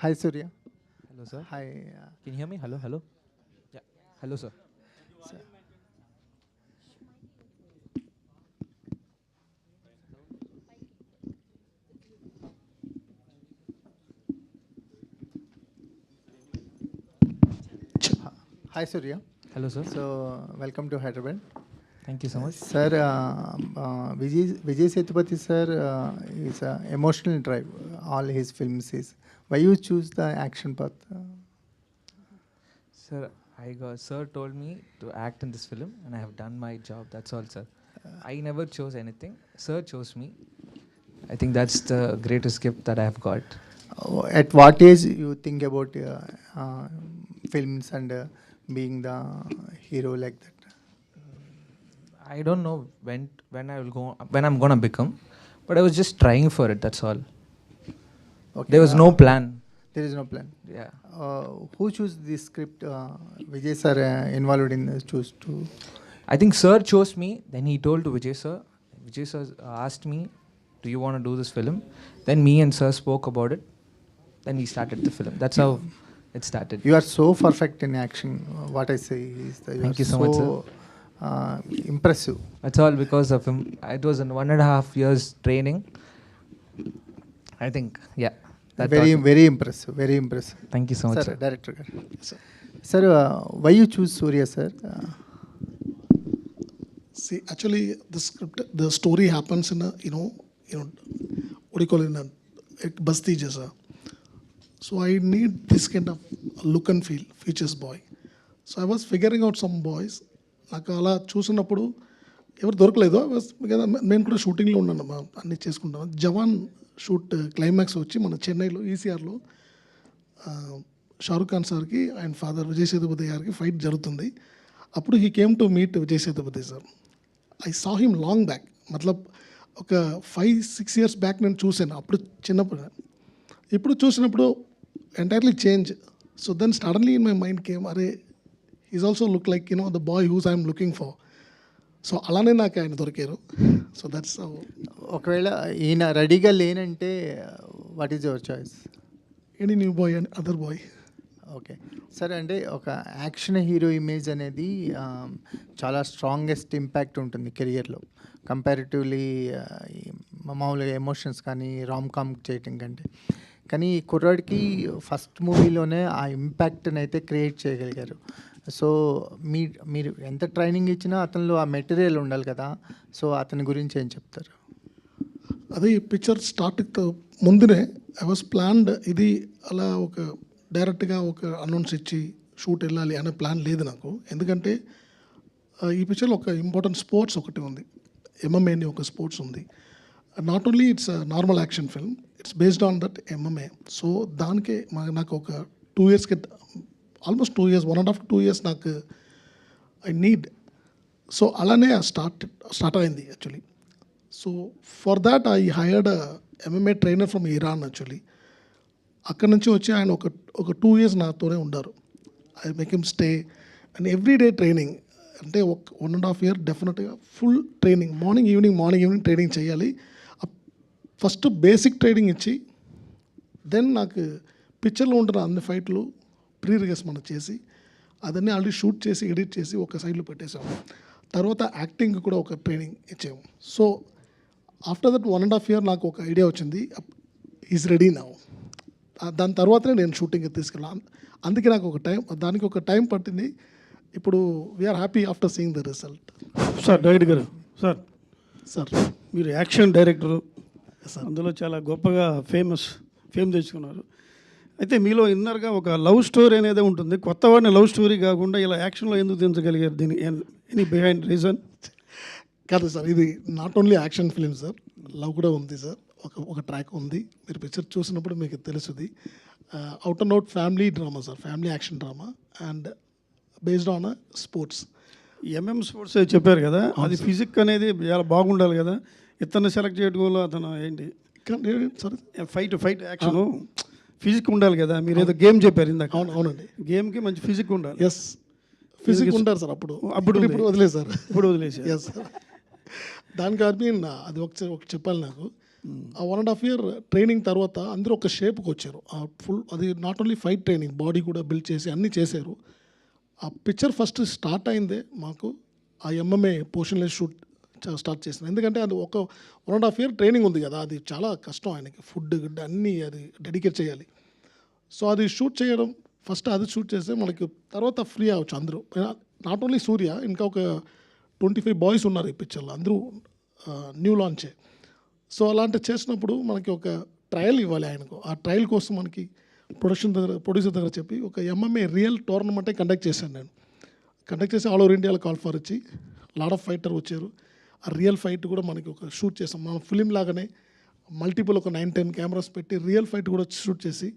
Hi, Surya. Hello, sir. Hi. Can you hear me? Hello, hello. Yeah. Hello, sir. Sir. Hi, Surya. Hello, sir. So, welcome to Hyderabad. Thank you so much. Sir, Vijay Sethupathi sir is emotional drive. All his films is. Why you choose the action path? Sir, sir told me to act in this film, and I have done my job. That's all, sir. I never chose anything. Sir chose me. I think that's the greatest gift that I have got. At what age you think about films and being the hero like that? I don't know when I'm gonna become, but I was just trying for it. That's all. Okay. There was no plan. There is no plan. Yeah. Who chose this script? Vijay sir involved in this choose to. I think sir chose me. Then he told to Vijay sir. Vijay sir asked me, "Do you want to do this film?" Then me and sir spoke about it. Then we started the film. That's how it started. You are so perfect in action. What I say is that Thank you so much, sir. Impressive. That's all because of him. It was an 1.5 years training. I think, yeah. That Very, taught me. very impressive. Very impressive. Thank you so much, Sir, sir. director. Sir, why you choose Surya, sir? See, actually, the script, the story happens in a, what do you call it, in a basti jaisa. So I need this kind of look and feel, features boy. So I was figuring out some boys. నాకు అలా చూసినప్పుడు ఎవరు దొరకలేదు నేను కూడా షూటింగ్లో ఉన్నాను అన్నీ చేసుకుంటాను. జవాన్ షూట్ క్లైమాక్స్ వచ్చి మన చెన్నైలో ఈసీఆర్లో షారుఖ్ ఖాన్ సార్కి ఆయన ఫాదర్ విజయ్ సేతుపతి గారికి ఫైట్ జరుగుతుంది. అప్పుడు he came to meet Vijay Sethupathi sir. I saw him long back, మతలబ్ ఒక 5-6 years బ్యాక్ నేను చూశాను అప్పుడు చిన్నప్పుడు. ఇప్పుడు చూసినప్పుడు entirely change. So then suddenly in my mind came, అరే is also look like the boy whose I'm looking for. So అలానే నాకు ఆయన దొరికారు. సో దట్స్ ఒకవేళ ఈయన రెడీగా లేనంటే what is your choice? Any new boy and other boy. Okay సరే, అంటే ఒక యాక్షన్ హీరో ఇమేజ్ అనేది చాలా స్ట్రాంగెస్ట్ ఇంపాక్ట్ ఉంటుంది కెరియర్లో కంపారిటివ్లీ మామూలుగా ఎమోషన్స్ కానీ రామ్ కామ్ చేయటం కంటే. కానీ కుర్రాడికి ఫస్ట్ మూవీలోనే ఆ ఇంపాక్ట్ని అయితే క్రియేట్ చేయగలిగారు. సో మీరు ఎంత ట్రైనింగ్ ఇచ్చినా అతనిలో ఆ మెటీరియల్ ఉండాలి కదా. సో అతని గురించి ఏం చెప్తారు? అదే ఈ పిక్చర్ స్టార్ట్ ముందునే ఐ వాజ్ ప్లాన్డ్. ఇది అలా ఒక డైరెక్ట్గా ఒక అనౌన్స్ ఇచ్చి షూట్ వెళ్ళాలి అనే ప్లాన్ లేదు నాకు. ఎందుకంటే ఈ పిక్చర్లో ఒక ఇంపార్టెంట్ స్పోర్ట్స్ ఒకటి ఉంది, ఎంఎంఏ అని ఒక స్పోర్ట్స్ ఉంది. Not only it's normal action film, it's based on that MMA. So దానికే నాకు ఒక 2 years, almost 2 years, 1.5 to 2 years నాకు ఐ నీడ్. సో అలానే స్టార్ట్ అయింది actually. So for that I hired MMA trainer from Iran actually. అక్కడ నుంచి వచ్చి ఆయన ఒక 2 years నాతోనే ఉన్నారు. I make him stay and everyday training. అంటే 1.5 year డెఫినెట్గా full training, morning evening training చేయాలి. ఫస్ట్ బేసిక్ ట్రైనింగ్ ఇచ్చి దెన్ నాకు పిక్చర్లో ఉంటున్న అన్ని ఫైట్లు ప్రీ రిహర్స్ మనం చేసి అదన్నీ ఆల్రెడీ షూట్ చేసి ఎడిట్ చేసి ఒక సైడ్లో పెట్టేసాము. తర్వాత యాక్టింగ్ కూడా ఒక ట్రైనింగ్ ఇచ్చాము. సో ఆఫ్టర్ దట్ 1.5 year నాకు ఒక ఐడియా వచ్చింది, ఈజ్ రెడీ నౌ. దాని తర్వాతనే నేను షూటింగ్కి తీసుకెళ్ళాను. అందుకే నాకు దానికి ఒక టైం పట్టింది. ఇప్పుడు we are happy after seeing the result. Sir director గారు, సార్ మీరు యాక్షన్ డైరెక్టరు, సార్ అందులో చాలా గొప్పగా ఫేమ్ తెచ్చుకున్నారు. అయితే మీలో ఇన్నర్గా ఒక లవ్ స్టోరీ అనేది ఉంటుంది. కొత్త వాడిని లవ్ స్టోరీ కాకుండా ఇలా యాక్షన్లో ఎందుకు దించగలిగారు? దీని ఎనీ బిహైండ్ రీజన్? కాదు సార్, ఇది not only action film sir, love కూడా ఉంది సార్. ఒక ట్రాక్ ఉంది, మీరు పిక్చర్ చూసినప్పుడు మీకు తెలుస్తుంది. Out and out family drama sir, family action drama and based on sports. MM sports చెప్పారు కదా, అది ఫిజిక్ అనేది చాలా బాగుండాలి కదా. ఇతన్ని సెలెక్ట్ చేయడంలో అతను ఏంటి సార్ ఫైట్ యాక్షన్ ఫిజిక్ ఉండాలి కదా. మీరు ఏదో గేమ్ చెప్పారు ఇందాక. అవునండి, గేమ్కి మంచి ఫిజిక్ ఉండాలి. ఎస్ ఫిజిక్ ఉంటారు సార్. అప్పుడు ఉంది. ఇప్పుడు వదిలేదు సార్. ఇప్పుడు వదిలేసారు. Yes sir. దానికి అది ఒకటి చెప్పాలి నాకు. ఆ 1.5 year ట్రైనింగ్ తర్వాత అందరూ ఒక షేప్కి వచ్చారు. ఆ ఫుల్ అది not only fight training, body కూడా బిల్డ్ చేసి అన్నీ చేశారు. ఆ పిక్చర్ ఫస్ట్ స్టార్ట్ అయిందే మాకు ఆ ఎంఎంఏ పోర్షన్లెస్ షూట్ స్టార్ట్ చేసిన. ఎందుకంటే అది ఒక 1.5 year ట్రైనింగ్ ఉంది కదా, అది చాలా కష్టం ఆయనకి. ఫుడ్ గిడ్ అన్నీ అది డెడికేట్ చేయాలి. సో అది షూట్ చేయడం ఫస్ట్ అది షూట్ చేస్తే మనకి తర్వాత ఫ్రీ అవ్వచ్చు అందరూ. నాట్ ఓన్లీ సూర్య, ఇంకా ఒక 25 బాయ్స్ ఉన్నారు ఈ పిక్చర్లో, అందరూ న్యూ లాంచే. సో అలాంటి చేసినప్పుడు మనకి ఒక ట్రయల్ ఇవ్వాలి ఆయనకు. ఆ ట్రయల్ కోసం మనకి ప్రొడ్యూసర్ దగ్గర చెప్పి ఒక ఎంఎంఏ రియల్ టోర్నమెంటే కండక్ట్ చేశాను నేను. కండక్ట్ చేసి ఆల్ ఓవర్ ఇండియాలో కాల్ ఫర్ ఇచ్చి లాట్ ఆఫ్ ఫైటర్ వచ్చారు. ఆ రియల్ ఫైట్ కూడా మనకి ఒక షూట్ చేసాం. మన ఫిలిం లాగానే మల్టిపుల్ ఒక 9-10 కెమెరాస్ పెట్టి రియల్ ఫైట్ కూడా షూట్ చేసి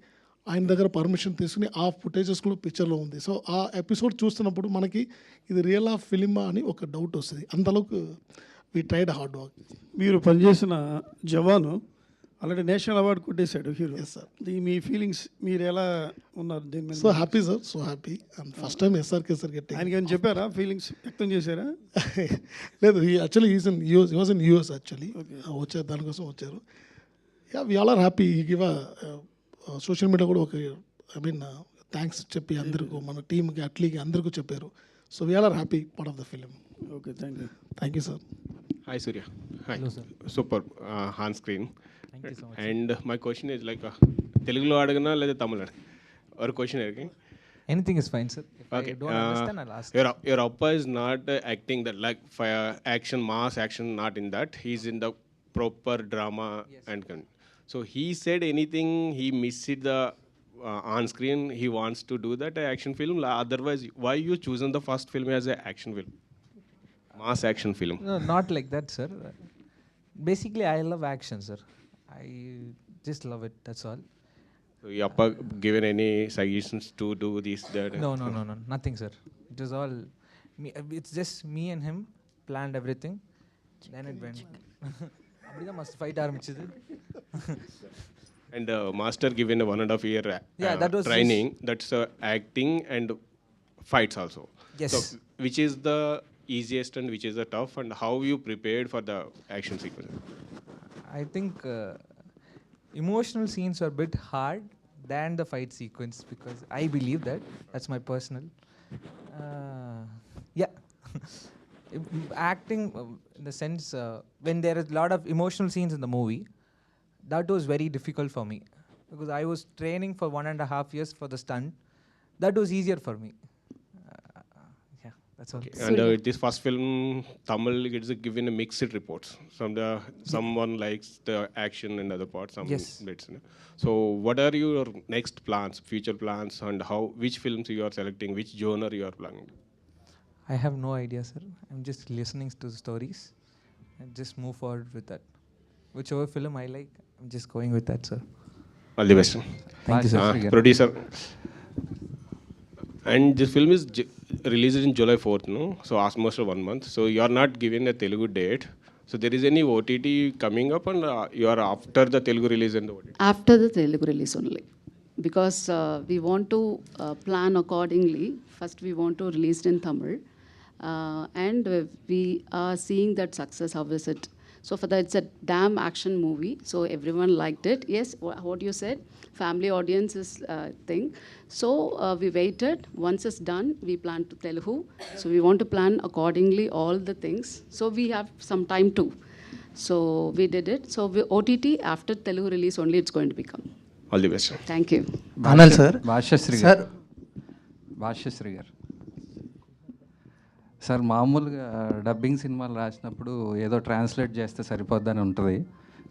ఆయన దగ్గర పర్మిషన్ తీసుకుని ఆ ఫుటేజెస్ కూడా పిక్చర్లో ఉంది. సో ఆ ఎపిసోడ్ చూస్తున్నప్పుడు మనకి ఇది రియల్ ఆఫ్ ఫిలిమా అని ఒక డౌట్ వస్తుంది. అంతలోకి వీ ట్రైడ్ హార్డ్ వర్క్. మీరు పనిచేసిన జవాను ఆల్రెడీ నేషనల్ అవార్డు కొట్టేశాడు హీరో. Yes sir. మీ ఫీలింగ్స్ మీరు ఎలా ఉన్నారు దీని మీద? So happy sir, so happy. And first time SRK sir గెట్టి. ఆయనకి ఏమైనా చెప్పారా, ఫీలింగ్స్ వ్యక్తం చేశారా? లేదు, actually is in US, was in US actually. వచ్చారు, దానికోసం వచ్చారు. Yeah, we all are happy. Give social media కూడా ఒక థ్యాంక్స్ చెప్పి అందరికీ, మన టీమ్కి అట్లీకి అందరికీ చెప్పారు. So we all are happy part of the film. Okay, thank you. Thank you sir. Hi Surya. Hi. Hello, sir. Super on screen. Thank you so much. And my question is like Telugu అడగనా లేదా తమిళ or question is Anything is fine, sir. If okay. I don't understand, I'll ask. Your Appa is not acting that like fire action, mass action, not in that. He's in the proper drama and so he said anything he missed the on screen. He wants to do that action film. Otherwise, why you chosen the first film as a action film? Mass action film. No, not like that, sir. Basically, I love action, sir. I just love it. That's all. So your Appa given any suggestions to do this, that? No, nothing, sir. It was all me. It's just me and him planned everything. Then it went. அப்படிதான் must fight ஆரம்பிச்சது. And master given a 1.5 year Yeah, that was training. That's acting and fights also. Yes. So which is the easiest and which is the tough, and how you prepared for the action sequence? I think emotional scenes are a bit hard than the fight sequence because I believe that. That's my personal. Yeah. Acting in the sense when there is a lot of emotional scenes in the movie, that was very difficult for me because I was training for 1.5 years for the stunt. That was easier for me. Yeah, that's all. Okay. And this first film, Tamil, it's given a mixed reports. Someone likes the action and other parts. Some Yes. bits. So what are your next plans, future plans, and which films you are selecting, which genre you are planning? I have no idea, sir. I'm just listening to the stories and just move forward with that. Whichever film I like, I'm just going with that, sir. All the best. Thank you, sir. Producer. And this film is released in July 4th, no? So almost 1 month. So you are not given a Telugu date. So there is any OTT coming up, and you are after the Telugu release and the OTT? After the Telugu release only. Because we want to plan accordingly. First, we want to release it in Tamil. And we are seeing that success. How is it? So for that, it's a damn action movie. So everyone liked it. Yes, what you said, family audience is thing. So we waited. Once it's done, we plan to Telugu. So we want to plan accordingly all the things. So we have some time too. So we did it. So we OTT after Telugu release only it's going to become. All the best. Thank you. Anal sir. Bhashyasree sir. గారు, భాష్యశ్రీ గారు sir, మామూలుగా dubbing సినిమాలు రాసినప్పుడు ఏదో translate చేస్తే సరిపోద్దని ఉంటుంది.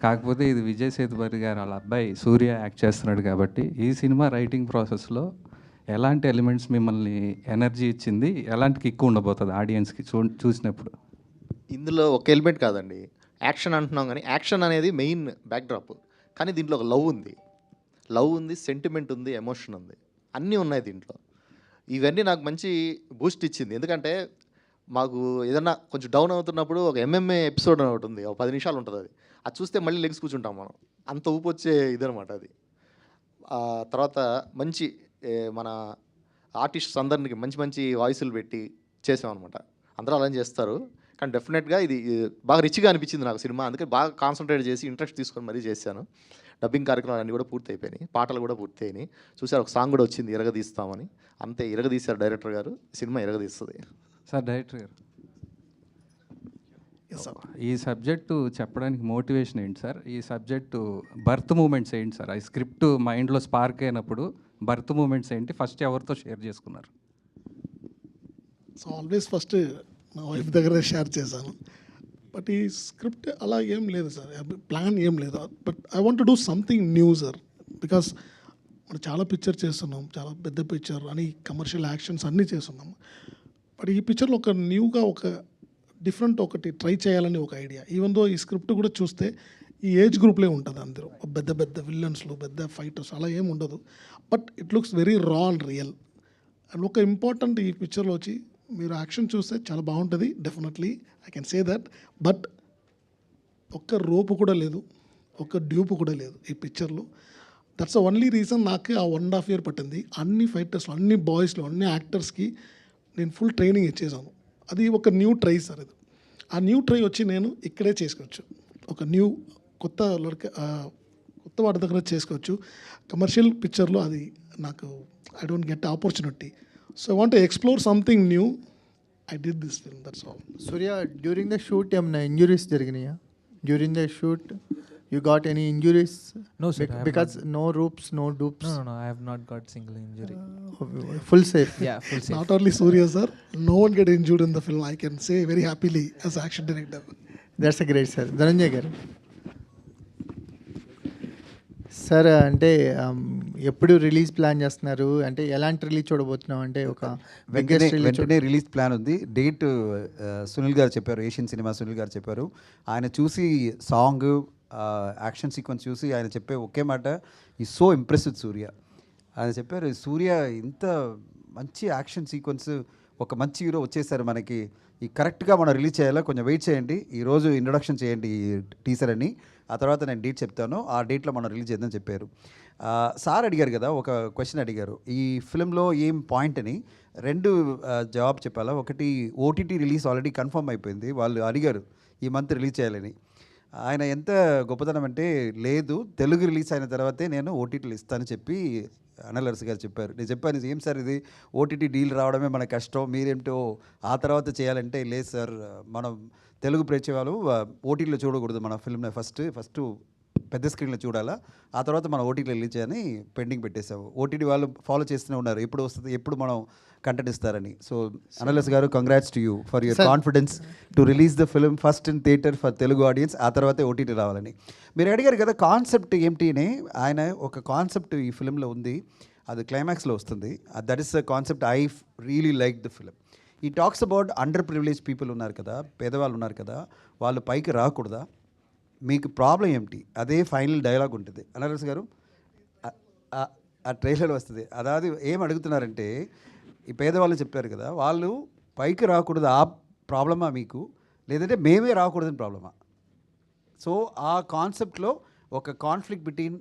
కాకపోతే ఇది విజయ్ సేతుపతి గారు వాళ్ళ అబ్బాయి సూర్య యాక్ట్ చేస్తున్నాడు కాబట్టి ఈ సినిమా రైటింగ్ ప్రాసెస్లో ఎలాంటి ఎలిమెంట్స్ మిమ్మల్ని ఎనర్జీ ఇచ్చింది, ఎలాంటి కిక్ ఉండబోతుంది ఆడియన్స్కి చూసినప్పుడు? ఇందులో ఒక ఎలిమెంట్ కాదండి, యాక్షన్ అంటున్నాం కానీ యాక్షన్ అనేది మెయిన్ బ్యాక్డ్రాప్. కానీ దీంట్లో ఒక లవ్ ఉంది, సెంటిమెంట్ ఉంది, ఎమోషన్ ఉంది, అన్నీ ఉన్నాయి దీంట్లో. ఇవన్నీ నాకు మంచి బూస్ట్ ఇచ్చింది. ఎందుకంటే మాకు ఏదన్నా కొంచెం డౌన్ అవుతున్నప్పుడు ఒక ఎంఎంఏ ఎపిసోడ్ అని ఒకటి ఉంది, ఒక 10 నిమిషాలు ఉంటుంది. అది చూస్తే మళ్ళీ లెగ్స్ కూర్చుంటాం మనం, అంత ఊపు వచ్చే ఇదనమాట అది. తర్వాత మంచి మన ఆర్టిస్ట్స్ అందరికి మంచి మంచి వాయిస్లు పెట్టి చేసామన్నమాట. అందరూ అలా చేస్తారు కానీ డెఫినెట్గా ఇది బాగా రిచ్గా అనిపించింది నాకు సినిమా. అందుకే బాగా కాన్సన్ట్రేట్ చేసి ఇంట్రెస్ట్ తీసుకొని మరీ చేశాను. డబ్బింగ్ కార్యక్రమాలు అన్నీ కూడా పూర్తి అయిపోయినాయి, పాటలు కూడా పూర్తి అయినాయి. చూసారు, ఒక సాంగ్ కూడా వచ్చింది ఇరగదీస్తామని. అంతే, ఇరగదీశారు డైరెక్టర్ గారు. సినిమా ఇరగదీస్తుంది. సార్ డైరెక్టర్ గారు, Yes, sir. ఈ సబ్జెక్టు చెప్పడానికి మోటివేషన్ ఏంటి సార్? ఈ సబ్జెక్టు బర్త్ మూమెంట్స్ ఏంటి సార్? ఈ స్క్రిప్ట్ మైండ్లో స్పార్క్ అయినప్పుడు బర్త్ మూమెంట్స్ ఏంటి? ఫస్ట్ ఎవరితో షేర్ చేసుకున్నారు? సో ఆల్వేస్ ఫస్ట్ నా వైఫ్ దగ్గర షేర్ చేశాను. బట్ ఈ స్క్రిప్ట్ అలా ఏం లేదు సార్, ప్లాన్ ఏం లేదు. But I want do something new sir. Because మనం చాలా పిక్చర్ చేస్తున్నాం, చాలా పెద్ద పిక్చర్ అని కమర్షియల్ యాక్షన్స్ అన్నీ చేస్తున్నాం. బట్ ఈ పిక్చర్లో ఒక న్యూగా ఒక డిఫరెంట్ ఒకటి ట్రై చేయాలని ఒక ఐడియా. ఈవెన్ దో ఈ స్క్రిప్ట్ కూడా చూస్తే ఈ ఏజ్ గ్రూప్లే ఉంటుంది అందరూ, పెద్ద పెద్ద విల్లన్స్లు, పెద్ద ఫైటర్స్ అలా ఏం ఉండదు. బట్ ఇట్ లుక్స్ వెరీ రా అండ్ రియల్. అండ్ ఒక ఇంపార్టెంట్ ఈ పిక్చర్లో వచ్చి మీరు యాక్షన్ చూస్తే చాలా బాగుంటుంది, definitely I can say that. But ఒక్క రోపు కూడా లేదు, ఒక్క డ్యూప్ కూడా లేదు ఈ పిక్చర్లో. దట్స్ ఓన్లీ రీజన్ నాకు ఆ 1.5 year పట్టింది. అన్ని ఫైటర్స్లో, అన్ని బాయ్స్లో, అన్ని యాక్టర్స్కి నేను ఫుల్ ట్రైనింగ్ ఇచ్చేసాను. అది ఒక న్యూ ట్రై సార్. ఇది ఆ న్యూ ట్రై వచ్చి నేను ఇక్కడే చేసుకోవచ్చు. ఒక న్యూ కొత్త వాడి దగ్గర చేసుకోవచ్చు. కమర్షియల్ పిక్చర్లో అది నాకు I don't get opportunity. So I want explore something new. I did this film, that's all. Surya, during the shoot ఏమైనా ఇంజురీస్ జరిగినాయా? During the shoot you got any injuries? No, sir, I have because no ropes, no dupes. No, I have not got single injury. Full safe. Yeah, full safe. Not only Surya sir, no one get injured in the film. I can say very happily as action director. That's a great sir. Dhananjay గారు sir, అంటే ఎప్పుడు release plan చేస్తున్నారు? అంటే ఎలాంటి release చూడబోతున్నాం? అంటే ఒక biggest వెంటనే రిలీజ్ ప్లాన్ ఉంది. డేట్ సునీల్ గారు చెప్పారు, ఏషియన్ సినిమా సునీల్ గారు చెప్పారు. ఆయన చూసి సాంగ్, యాక్షన్ సీక్వెన్స్ చూసి ఆయన చెప్పే ఒకే మాట, ఈ సో ఇంప్రెస్డ్ సూర్య. ఆయన చెప్పారు, సూర్య ఇంత మంచి యాక్షన్ సీక్వెన్స్, ఒక మంచి హీరో వచ్చేసారు మనకి, ఈ కరెక్ట్గా మనం రిలీజ్ చేయాలా, కొంచెం వెయిట్ చేయండి, ఈరోజు ఇంట్రొడక్షన్ చేయండి ఈ టీజర్ అని, ఆ తర్వాత నేను డేట్ చెప్తాను, ఆ డేట్లో మనం రిలీజ్ చేద్దాం చెప్పారు. సార్ అడిగారు కదా, ఒక క్వశ్చన్ అడిగారు ఈ ఫిల్మ్లో ఏం పాయింట్ అని. రెండు జవాబు చెప్పాలా. ఒకటి, ఓటీటీ రిలీజ్ ఆల్రెడీ కన్ఫర్మ్ అయిపోయింది, వాళ్ళు అడిగారు ఈ మంత్ రిలీజ్ చేయాలని. ఆయన ఎంత గొప్పతనం అంటే, లేదు తెలుగు రిలీజ్ అయిన తర్వాతే నేను ఓటీటీలు ఇస్తానని చెప్పి అనిల్ అరసు గారు చెప్పారు. నేను చెప్పాను, ఏం సార్ ఇది ఓటీటీ డీల్ రావడమే మన కష్టం, మీరేంటో ఆ తర్వాత చేయాలంటే, లేదు సార్ మనం తెలుగు ప్రేక్షకులు ఓటీటీలో చూడకూడదు మన ఫిల్మ్ని, ఫస్ట్ పెద్ద స్క్రీన్లో చూడాలా, ఆ తర్వాత మనం ఓటీటీలో రిలీజ్ చేయని పెండింగ్ పెట్టేసాము. ఓటీటీ వాళ్ళు ఫాలో చేస్తూనే ఉన్నారు, ఎప్పుడు వస్తుంది, ఎప్పుడు మనం కంటెంట్ ఇస్తారని. సో అనలస్ గారు, congrats to you for your confidence to release the film first in theatre for Telugu audience, ఆ తర్వాతే ఓటీటీ రావాలని. మీరు అడిగారు కదా కాన్సెప్ట్ ఏమిటి అని. ఆయన ఒక కాన్సెప్ట్ ఈ ఫిల్మ్లో ఉంది, అది క్లైమాక్స్లో వస్తుంది. That is the concept I really like the film. ఈ talks about under privilege people ఉన్నారు కదా, పేదవాళ్ళు ఉన్నారు కదా, వాళ్ళు పైకి రాకూడదా, మీకు ప్రాబ్లం ఏమిటి, అదే ఫైనల్ డైలాగ్ ఉంటుంది. అనరస్ గారు ఆ ట్రైలర్ వస్తుంది. అదాది ఏం అడుగుతున్నారంటే, ఈ పేదవాళ్ళు చెప్పారు కదా, వాళ్ళు పైకి రాకూడదు, ఆ ప్రాబ్లమా మీకు, లేదంటే మేమే రాకూడదని ప్రాబ్లమా? సో ఆ కాన్సెప్ట్లో ఒక conflict between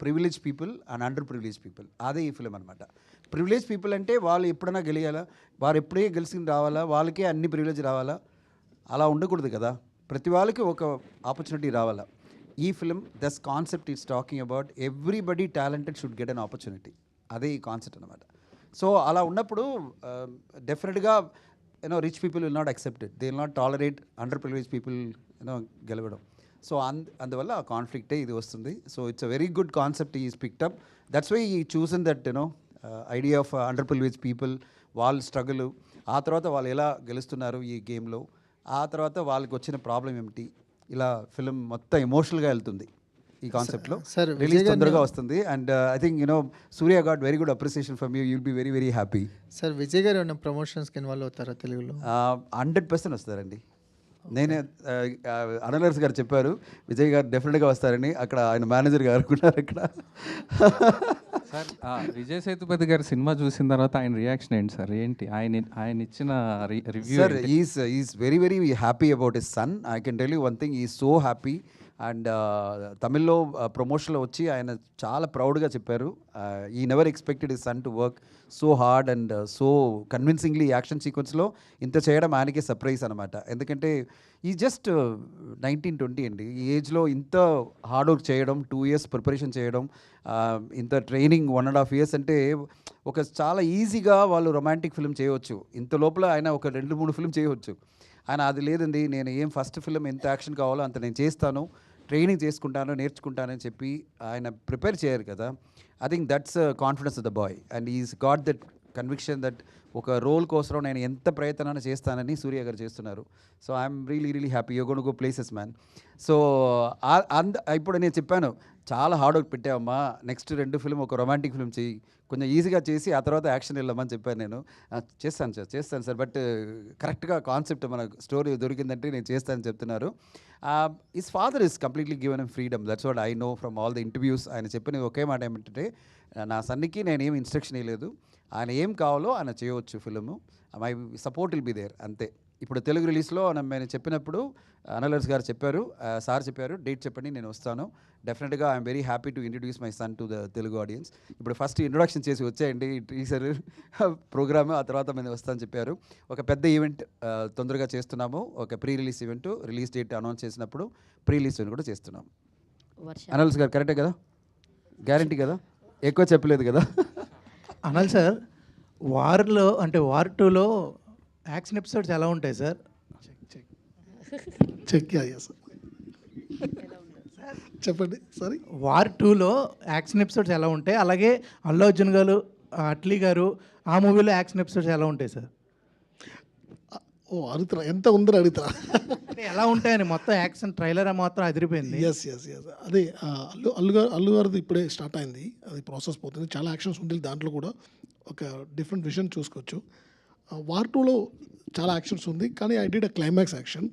privilege people and under privilege people, అదే ఈ ఫిలిం అనమాట. ప్రివిలేజ్ పీపుల్ అంటే వాళ్ళు ఎప్పుడైనా గెలియాలా, వారు ఎప్పుడే గెలిచి రావాలా, వాళ్ళకే అన్ని ప్రివిలేజ్ రావాలా, అలా ఉండకూడదు కదా, ప్రతి వాళ్ళకి ఒక ఆపర్చునిటీ రావాలా. ఈ film does concept is talking about everybody talented should get an opportunity, అదే ఈ కాన్సెప్ట్ అనమాట. సో అలా ఉన్నప్పుడు డెఫినెట్గా rich people will not accept it, they will not tolerate under privilege people గెలవడం. సో అందువల్ల ఆ కాన్ఫ్లిక్టే ఇది వస్తుంది. So it's a very good concept is picked up. That's why he chosen that idea of under privilege people, వాళ్ళ struggle, ఆ తర్వాత వాళ్ళు ఎలా గెలుస్తున్నారు ఈ గేమ్లో, ఆ తర్వాత వాళ్ళకి వచ్చిన ప్రాబ్లం ఏమిటి, ఇలా ఫిలిం మొత్తం ఎమోషనల్గా వెళ్తుంది ఈ కాన్సెప్ట్లో. రిలీజ్ తొందరగా వస్తుంది. And I think Surya got very good appreciation from you, you'll be very very happy. Sir, Vijay గారు ఏమైనా ప్రమోషన్స్కి ఇన్వాల్వ్ అవుతారా తెలుగులో? 100% వస్తారండి. నేనే అనలర్స్ గారు చెప్పారు విజయ్ గారు డెఫినెట్గా వస్తారని, అక్కడ ఆయన మేనేజర్ గారు అనుకున్నారు అక్కడ. సార్ విజయ్ సేతుపతి గారి సినిమా చూసిన తర్వాత ఆయన రియాక్షన్ ఏంటి సార్? ఏంటి ఆయన ఇచ్చిన review? Sir is very very happy about his son. I can tell you one thing, is so happy. And తమిళ్లో ప్రమోషన్లో వచ్చి ఆయన చాలా ప్రౌడ్గా చెప్పారు, he never expected his son to work so hard and so convincingly action సీక్వెన్స్లో ఇంత చేయడం ఆయనకే సర్ప్రైజ్ అనమాట. ఎందుకంటే ఈ జస్ట్ 19-20 అండి, ఈ ఏజ్లో ఇంత హార్డ్ వర్క్ చేయడం, 2 years ప్రిపరేషన్ చేయడం, ఇంత ట్రైనింగ్ 1.5 years అంటే ఒక చాలా ఈజీగా వాళ్ళు రొమాంటిక్ ఫిల్మ్ చేయవచ్చు. ఇంత లోపల ఆయన ఒక 2-3 ఫిల్మ్ చేయవచ్చు. ఆయన అది లేదండి, నేను ఏం ఫస్ట్ ఫిల్మ్ ఎంత యాక్షన్ కావాలో అంత నేను చేస్తాను, ట్రైనింగ్ చేసుకుంటాను, నేర్చుకుంటానని చెప్పి ఆయన ప్రిపేర్ చేయరు కదా. I think that's confidence of the boy and is got that conviction that ఒక రోల్ కోసం నేను ఎంత ప్రయత్నాన్ని చేస్తానని సూర్య గారు చేస్తున్నారు. So I'm really happy, you gone go places man. So ఇప్పుడు నేను చెప్పాను, చాలా హార్డ్ వర్క్ పెట్టావమ్మా, నెక్స్ట్ 2 ఫిల్మ్ ఒక రొమాంటిక్ ఫిల్మ్ చేయి, కొంచెం ఈజీగా చేసి ఆ తర్వాత యాక్షన్ వెళ్ళమని చెప్పాను నేను. చేస్తాను సార్ బట్ కరెక్ట్గా కాన్సెప్ట్ మన స్టోరీ దొరికిందంటే నేను చేస్తానని చెప్తున్నారు. His father is completely given M freedom, that's what I know from all the interviews. ఆయన చెప్పిన ఒకే మాట ఏమంటే, నా సన్నికి నేను ఏం ఇన్స్ట్రక్షన్ ఇవ్వలేదు, ఆయన ఏం కావాలో ఆయన చేయవచ్చు film, my support will be there, అంతే. ఇప్పుడు తెలుగు రిలీజ్లో నేను చెప్పినప్పుడు అనలర్స్ గారు చెప్పారు, సార్ చెప్పారు, డేట్ చెప్పండి నేను వస్తాను. డెఫినెట్గా I'm very happy to introduce my son to the Telugu audience. ఇప్పుడు ఫస్ట్ ఇంట్రొడక్షన్ చేసి వచ్చాయండి టీజర్ ప్రోగ్రామ్, ఆ తర్వాత మేము వస్తానని చెప్పారు. ఒక పెద్ద ఈవెంట్ తొందరగా చేస్తున్నాము, ఒక pre release event, release date announce చేసినప్పుడు ప్రీ రిలీజ్ ఈవెంట్ కూడా చేస్తున్నాము. అనల్స్ గారు కరెక్టే కదా, గ్యారంటీ కదా, ఎక్కువ చెప్పలేదు కదా. అనాలి సార్, వార్లో అంటే వార్ 2లో యాక్షన్ ఎపిసోడ్స్ ఎలా ఉంటాయి సార్? చెక్ సార్, చెప్పండి. సారీ, వార్ 2లో యాక్షన్ ఎపిసోడ్స్ ఎలా ఉంటాయి, అలాగే అల్లు అర్జున్ గారు, అట్లీ గారు ఆ మూవీలో యాక్షన్ ఎపిసోడ్స్ ఎలా ఉంటాయి సార్? ఓ అడుగుతున్నా, ఎంత ఉందని అడుగుతున్నా. అంటే ఎలా ఉంటాయని మొత్తం యాక్షన్ ట్రైలర్ మాత్రం అదిరిపోయింది. ఎస్ అదే అల్లు గారిది ఇప్పుడే స్టార్ట్ అయింది, అది ప్రాసెస్ పోతుంది, చాలా యాక్షన్స్ ఉంటుంది దాంట్లో కూడా, ఒక డిఫరెంట్ విజన్ చూసుకోవచ్చు. వార్ 2లో చాలా యాక్షన్స్ ఉంది, కానీ I did a climax action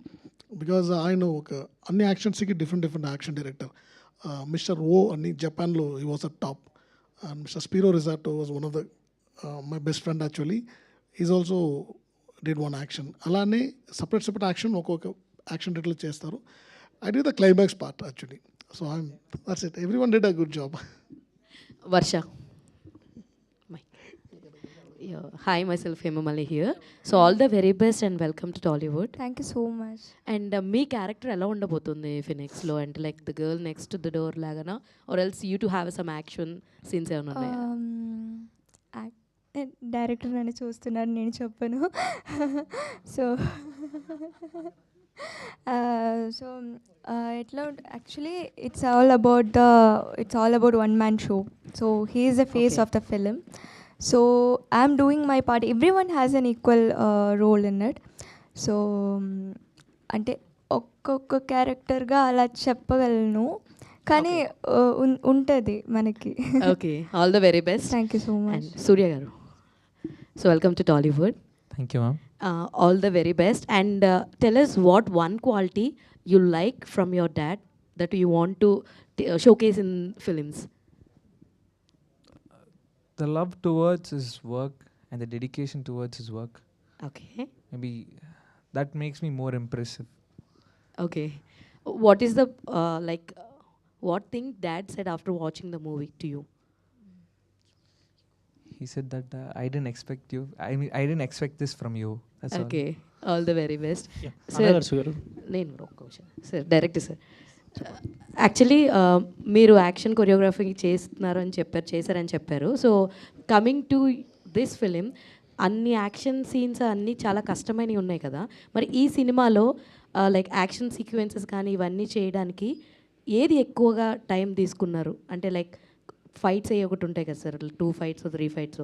because ఆయన ఒక అన్ని యాక్షన్స్కి డిఫరెంట్ యాక్షన్ డైరెక్టర్. మిస్టర్ ఓ అని జపాన్లో he was a top, and mister స్పీరో రిజార్టో was one of the my best friend actually, is also did one action. అలానే సపరేట్ యాక్షన్ ఒక్కొక్క యాక్షన్ డైరెక్టర్ చేస్తారు. I did the climax part actually. So I'm that's it, everyone did a good job. Varsha. Hi, myself Hemamali here. So all the very best and welcome to Tollywood. Thank you so much. And మీ character ఎలా ఉండబోతుంది ఫినిక్స్లో, అంటే like the girl next the door లాగానా, or else you to have some action scenes ఏమైనా ఉన్నాయా? Director నన్ను చూస్తున్నారు, నేను చెప్పను. సో ఎట్లా actually it's all about one man show. So he is the face of the film. So I'm doing my part. Everyone has an equal role in it. So అంటే ఒక్కొక్క క్యారెక్టర్గా అలా చెప్పగలను, కానీ ఉంటుంది మనకి. Okay, all the very best. Thank you so much. Surya garu, so welcome to Tollywood. Thank you ma'am. All the very best. And tell us what one quality you like from your dad that you want to showcase in films. The love towards his work and the dedication towards his work. Okay. Maybe that makes me more impressive. Okay. What is the what thing dad said after watching the movie to you? He said that I didn't expect you. I didn't expect this from you. That's Okay. All the very best. Yeah. Sir, నేను ఒక question sir, direct sir. Actually మీరు action choreography చేశారని చెప్పారు. So coming to this film, అన్ని action scenes అన్నీ చాలా కష్టమైనవి ఉన్నాయి కదా, మరి ఈ సినిమాలో లైక్ యాక్షన్ సీక్వెన్సెస్ కానీ ఇవన్నీ చేయడానికి ఏది ఎక్కువగా టైం తీసుకున్నారు? అంటే లైక్ ఫైట్స్ అయ్యి ఒకటి ఉంటాయి కదా సార్, 2 fights 3 fights.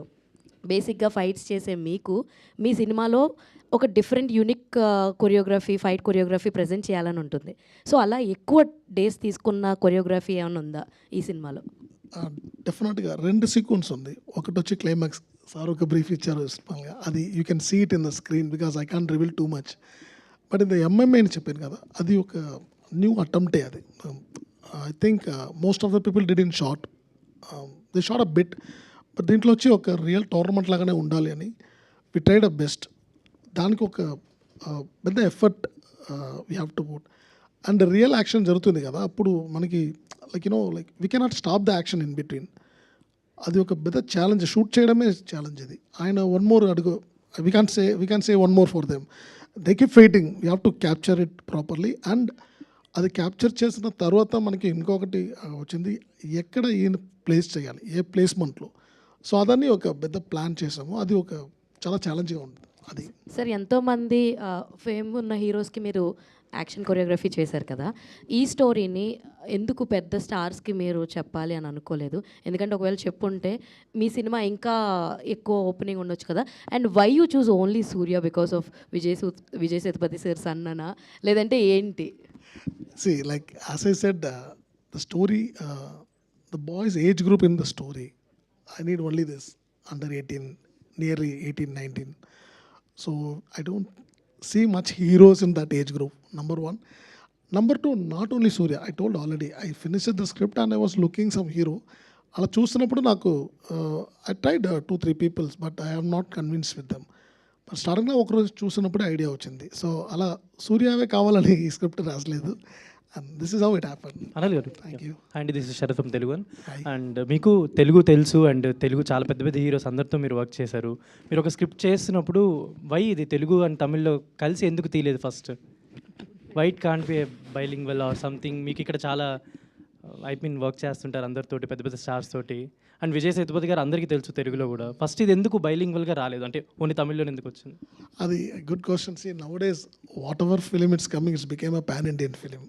బేసిక్గా ఫైట్స్ చేసే మీకు మీ సినిమాలో ఒక different unique fight choreography present చేయాలని ఉంటుంది. సో అలా ఎక్కువ డేస్ తీసుకున్న కొరియోగ్రఫీ ఏమైనా ఉందా ఈ సినిమాలో? డెఫినెట్గా 2 సీక్వెన్స్ ఉంది. ఒకటి వచ్చి క్లైమాక్స్, సార్ ఒక బ్రీఫ్ ఇచ్చారు సింపుల్గా, అది you can see it in the screen because I can't reveal too much. But ఇది ఎంఎంఏ అని చెప్పాను కదా, అది ఒక న్యూ అటెంప్టే అది. I think most of the people did in short, they short a bit, but దీంట్లో వచ్చి ఒక రియల్ టోర్నమెంట్ లాగానే ఉండాలి అని వి ట్రైడ్ అ బెస్ట్. దానికి ఒక పెద్ద effort we have to put. And real action జరుగుతుంది కదా, అప్పుడు మనకి like like we cannot stop the action in between. అది ఒక పెద్ద ఛాలెంజ్, షూట్ చేయడమే ఛాలెంజ్ అది. ఆయన వన్ మోర్ అడుగు, we can say one more for them, they keep fighting, we have to capture it properly. And అది capture చేసిన తర్వాత మనకి ఇంకొకటి వచ్చింది, ఎక్కడ ఈయన ప్లేస్ చేయాలి, ఏ ప్లేస్మెంట్లో. సో అదని ఒక పెద్ద ప్లాన్ చేసాము, అది ఒక చాలా ఛాలెంజ్గా ఉంటుంది అది. సార్ ఎంతోమంది ఫేమ్ ఉన్న హీరోస్కి మీరు యాక్షన్ కొరియోగ్రఫీ చేశారు కదా, ఈ స్టోరీని ఎందుకు పెద్ద స్టార్స్కి మీరు చెప్పాలి అని అనుకోలేదు? ఎందుకంటే ఒకవేళ చెప్పుంటే మీ సినిమా ఇంకా ఎక్కువ ఓపెనింగ్ ఉండొచ్చు కదా. And why you choose only Surya because of Vijay Sethupathi sir సన్ననా, లేదంటే ఏంటి? See, like as I said, the story, the boys' age group in the story, I need only this under 18, nearly 18, 19. So I don't see much heroes in that age group, number one. Number two, not only Surya, I told already, I finished the script and I was looking some hero. అలా చూస్తున్నప్పుడు నాకు I tried 2-3 peoples, but I have not convince with them. But స్టార్టింగ్లో ఒకరోజు చూసినప్పుడు idea వచ్చింది. So అలా సూర్యావే కావాలని ఈ స్క్రిప్ట్ రాసలేదు. And this is how it happen. Anil garu, thank you. And this is Sharath from Telugu. And మీకు తెలుగు తెలుసు, అండ్ తెలుగు చాలా పెద్ద పెద్ద హీరోస్ అందరితో మీరు వర్క్ చేశారు. మీరు ఒక స్క్రిప్ట్ చేస్తున్నప్పుడు వై ఇది తెలుగు అండ్ తమిళ్లో కలిసి ఎందుకు తీయలేదు first? White can't be bilingual or something. మీకు ఇక్కడ చాలా వర్క్ చేస్తుంటారు అందరితోటి, పెద్ద పెద్ద స్టార్స్ తోటి. అండ్ విజయ్ సేతుపతి గారు అందరికీ తెలుసు తెలుగులో కూడా. ఫస్ట్ ఇది ఎందుకు బైలింగ్వల్గా రాలేదు, అంటే ఓన్లీ తమిళ్లో ఎందుకు వచ్చింది? అది good question. See nowadays whatever film it's coming, it's became a pan Indian film.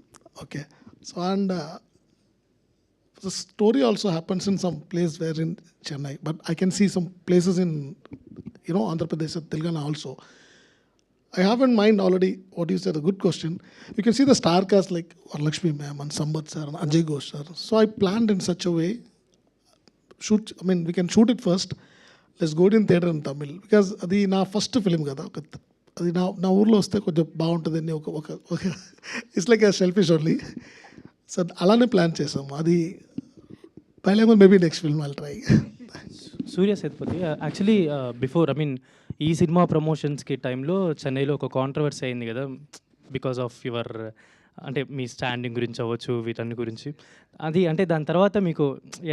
Okay, so and the story also happens in some place where in Chennai, but I can see some places in Andhra Pradesh, Telangana also. I have in mind already what you said, a good question. You can see the star cast like Varalakshmi ma'am and Sambat sir and Ajay Ghosh sir. So I planned in such a way, we can shoot it first, let's go in theatre in Tamil, because అది నా first film కదా, అది నా ఊర్లో వస్తే కొంచెం బాగుంటుందని ఒక it's like selfish only. So అలానే ప్లాన్ చేసాము. అది bilanguage maybe next film I'll try. Surya Sethupathi actually before ఈ సినిమా ప్రమోషన్స్కి టైంలో చెన్నైలో ఒక కాంట్రవర్సీ అయింది కదా, బికాస్ ఆఫ్ యువర్ అంటే మీ స్టాండింగ్ గురించి అవ్వచ్చు, వీటన్ని గురించి. అది అంటే దాని తర్వాత మీకు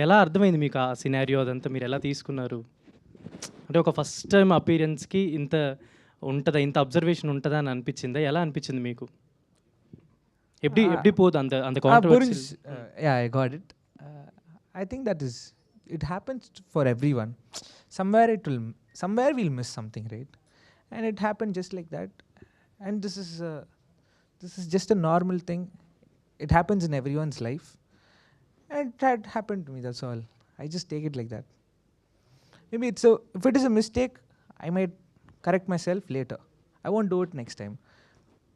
ఎలా అర్థమైంది, మీకు ఆ సినారియో అదంతా మీరు ఎలా తీసుకున్నారు? అంటే ఒక ఫస్ట్ టైం అపీరెన్స్కి ఇంత ఉంటుందా, ఇంత అబ్జర్వేషన్ ఉంటుందా అని అనిపించిందా? ఎలా అనిపించింది మీకు? ఎప్పుడు పోదు అంత controversy? Yeah, I got it. I think that is, it happens for everyone. Somewhere we'll miss something, right? And it happened just like that. And this is just a normal thing. It happens in everyone's life. And it had happened to me, that's all. I just take it like that. Maybe if it is a mistake, I might correct myself later. I won't do it next time.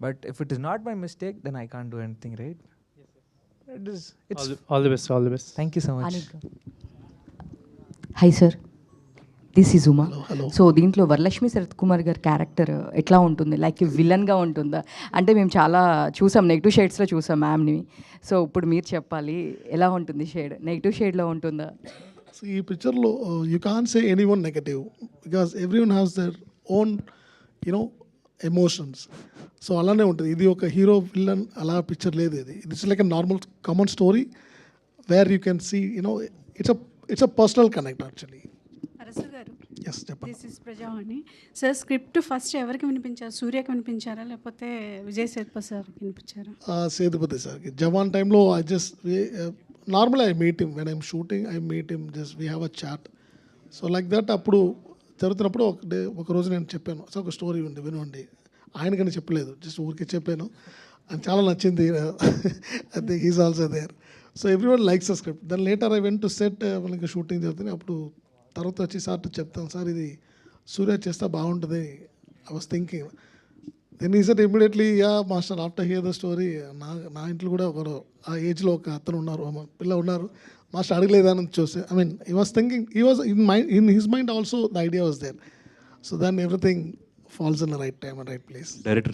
But if it is not my mistake, then I can't do anything, right? It's all the best, all the best. Thank you so much. Hi sir, this is Uma. Hello. So దీంట్లో వరలక్ష్మి శరత్ కుమార్ గారి character ఎట్లా ఉంటుంది? Like విలన్గా ఉంటుందా? అంటే మేము చాలా చూసాం, నెగిటివ్ షేడ్స్లో చూసాం మ్యామ్ని. సో ఇప్పుడు మీరు చెప్పాలి, ఎలా ఉంటుంది షేడ్? నెగిటివ్ షేడ్లో ఉంటుందా? సో ఈ పిక్చర్లో you can say any one negative, because everyone has their own emotions. So అలానే ఉంటుంది. ఇది ఒక హీరో విలన్ అలా పిక్చర్ లేదు. ఇది it's like a normal common story where you can see it's a personal connect actually. Arasu గారు, yes చెప్పండి. This is Prajavani. Sir script first ఎవరికి వినిపించారు? సూర్యకి వినిపించారా, లేకపోతే విజయ్ సేతుపతి సార్కి వినిపించారా? సేతుపతి సార్కి. జవాన్ టైంలో I just normal I meet him when I'm shooting, I meet him, just we have a chat. So like that అప్పుడు జరుగుతున్నప్పుడు ఒక రోజు నేను చెప్పాను, సో ఒక స్టోరీ ఉంది వినండి. ఆయనకని చెప్పలేదు, జస్ట్ ఊరికే చెప్పాను. అని చాలా నచ్చింది. I think he's also there. So every one likes the script. Then later I went to set, మనకి షూటింగ్ జరుగుతుంది. అప్పుడు తర్వాత వచ్చి సార్ చెప్తాను, సార్ ఇది సూర్య చేస్తే బాగుంటుంది, ఐ వాస్ థింకింగ్. దెన్ ఈ set immediately, yeah master, after here the story. నా ఇంట్లో కూడా ఒకరు ఆ ఏజ్లో ఒక అతను ఉన్నారు, పిల్ల ఉన్నారు, మాస్టర్ అడగలేదని చూసి, I mean he was thinking, he was in his mind also the idea was there. So then everything falls in the right time and right place.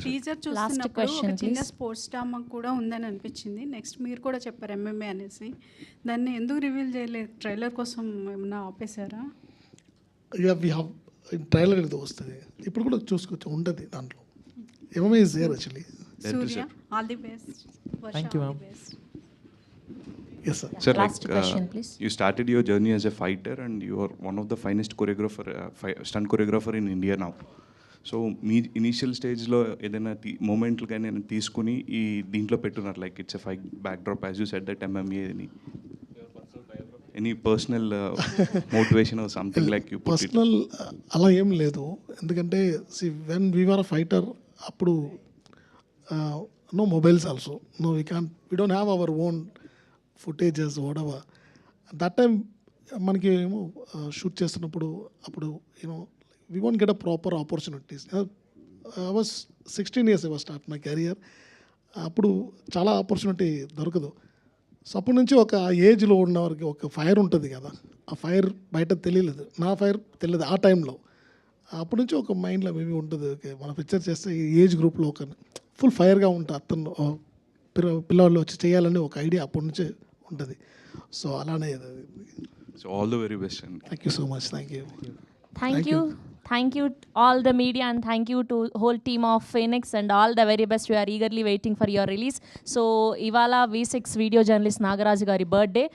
Teaser చూస్తున్నప్పుడు ఒక చిన్న స్పోర్ట్స్ డ్రామా కూడా ఉందని అనిపించింది. నెక్స్ట్ మీరు కూడా చెప్పారు MMA అనేసి, దాన్ని ఎందుకు రివీల్ చేయలేదు? ట్రైలర్ కోసం ఏమన్నా ఆపేశారా? ఇక వీ హ్యావ్ ట్రైలర్ ఏదో వస్తుంది, ఇప్పుడు కూడా చూసుకోవచ్చు, ఉంటుంది దాంట్లో. MMA is there actually. Surya, all the best. Varsha, Thank you, all ma'am. the best. Yes, sir. Sir, Last question, please. you started your journey as a fighter and you are one of the finest choreographer, stunt choreographer in India now. So మీ initial స్టేజ్లో ఏదైనా మూమెంట్లు కానీ ఏదైనా తీసుకుని ఈ దీంట్లో పెట్టున్నారు like it's a fight backdrop as you said that MMA any personal motivation or something like you personal అలా ఏం లేదు, ఎందుకంటే వెన్ వీఆర్ అ ఫైటర్ అప్పుడు no mobiles also, no we don't have our own footages వాడవర్. That time మనకి ఏమో shoot చేస్తున్నప్పుడు అప్పుడు you know we won't get a proper opportunities. I was 16 years I was start my career. అప్పుడు చాలా opportunity దొరకదు. So అప్పటి నుంచి ఒక ఏజ్లో ఉన్న వారికి ఒక ఫైర్ ఉంటుంది కదా, ఆ ఫైర్ బయట తెలియలేదు, నా ఫైర్ తెలియదు ఆ టైంలో. అప్పటి నుంచి ఒక మైండ్లో మేబీ ఉంటుంది, ఓకే మన పిక్చర్ చేస్తే ఈ ఏజ్ గ్రూప్లో ఒక ఫుల్ ఫైర్గా ఉంటుంది, అతను పిల్లవాళ్ళు వచ్చి చేయాలని ఒక ఐడియా అప్పటి నుంచే ఉంటుంది. సో అలానే so all the very best అండి. Thank you so much. Thank you. Thank you all the media, and thank you to whole team of Phoenix, and all the very best. We are eagerly waiting for your release. So ivala V6 video journalist Nagaraj gari birthday.